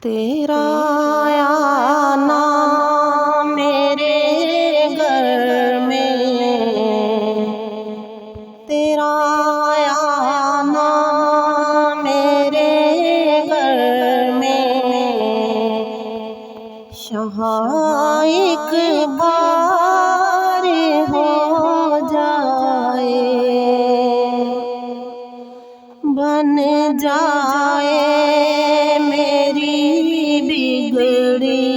تیرا آنا میرے گھر میں، تیرا آنا میرے گھر میں، شہاں ایک بار ہو جائے، بن جائے میری بگڑی،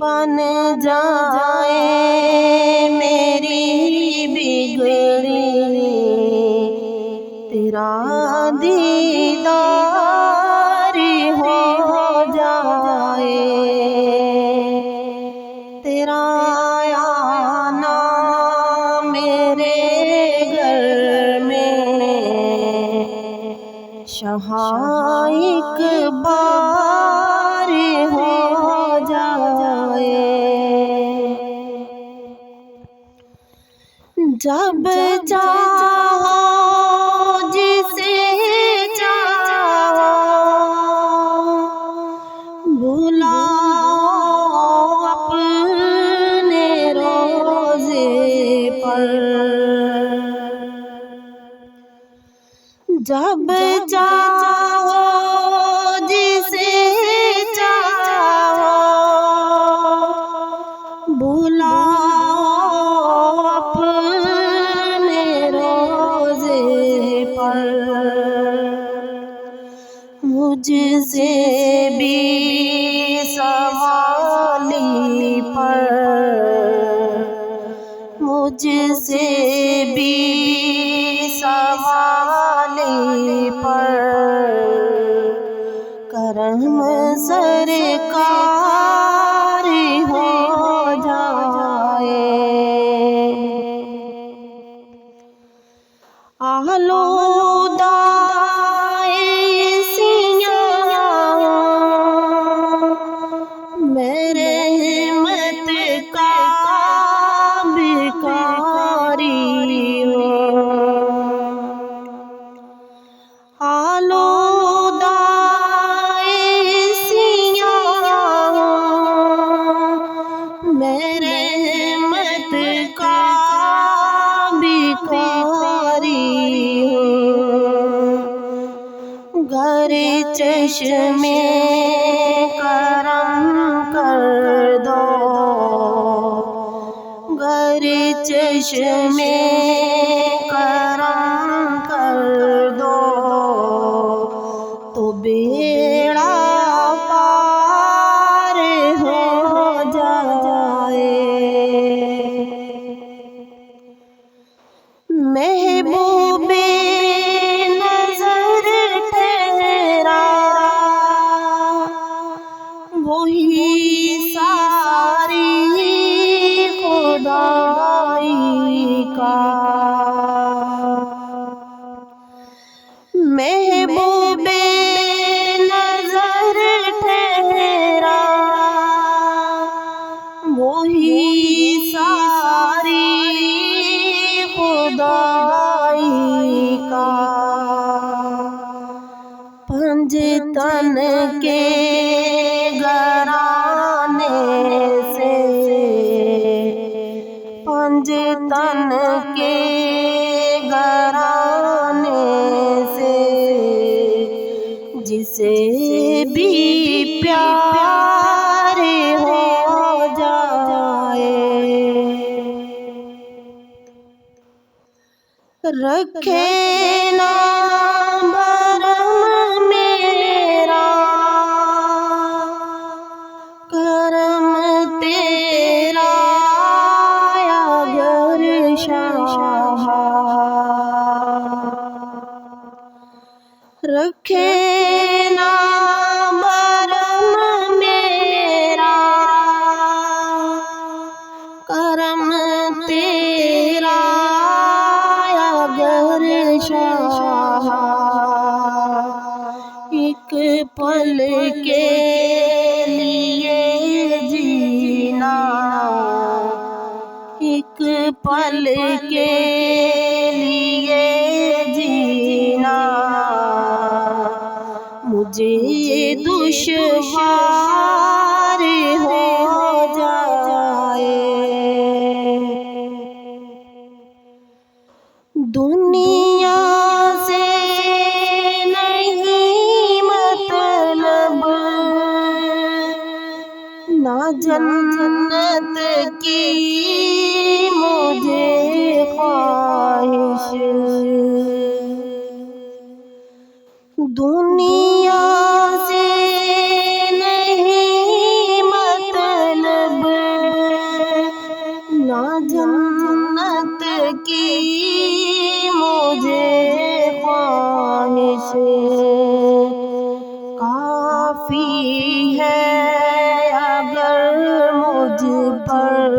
بن جائے میری بگڑی، تیرا دیدار ہو جائے، تیرا آنا میرے گھر میں، شہاں ایک بار ہو جائے، جب چاہو جسے چاہو بلاؤ اپنے روضے پر، جب چاہو جسے چاہو بلاؤ اپنے روضے پر، مجھ سے بھی سوالی پر، مجھ سے بھی سوالی پر، کرم سرکار ہو جائے، آلودہ میرے رحمت کا بھکاری ہوں، آلودہ میرے رحمت کا بھکاری ہوں، گر چشمے کرم کر دو، گر چشمے کرم کر دو، تو بیڑا پار ہو جائے، محبوب نظر ٹھہرا وہی ساری خدائی کا، محبوب نظر ٹھہرا وہی ساری خدائی کا، پنجتن کے گھرانے سے، پنجتن کے گھرانے سے، جسے بھی پیار ہو جائے، رکھے نا برم میرا کرم تیرا اگر شاہ، رکھے نا برم میرا کرم تیرا اگر شاہ، ایک پل کے لیے جینا، ایک پل کے لیے جینا، مجھے دشوار ہو جائے، دنیا سے نہیں مطلب، نہ جنت کی مجھے خواہش، دنیا سے نہیں مطلب، نہ جنت کی مجھے خواہش، کافی ہے اگر مجھ پر،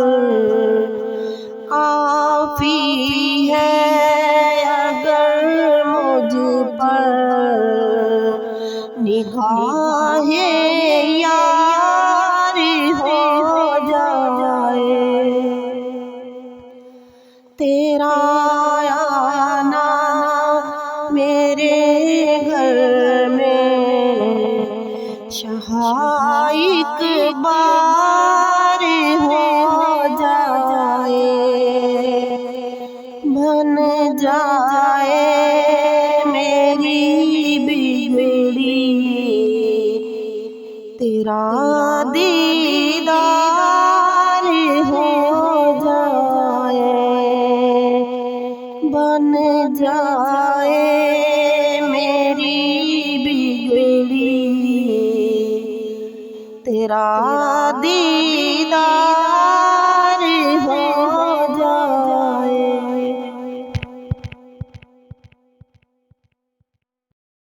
کافی ہے اگر مجھ پر نگاہ یار ہو جائے، تیرا آنا میرے گھر میں شہائق بار ہو جائے، بن جائے میری بگڑی تیرا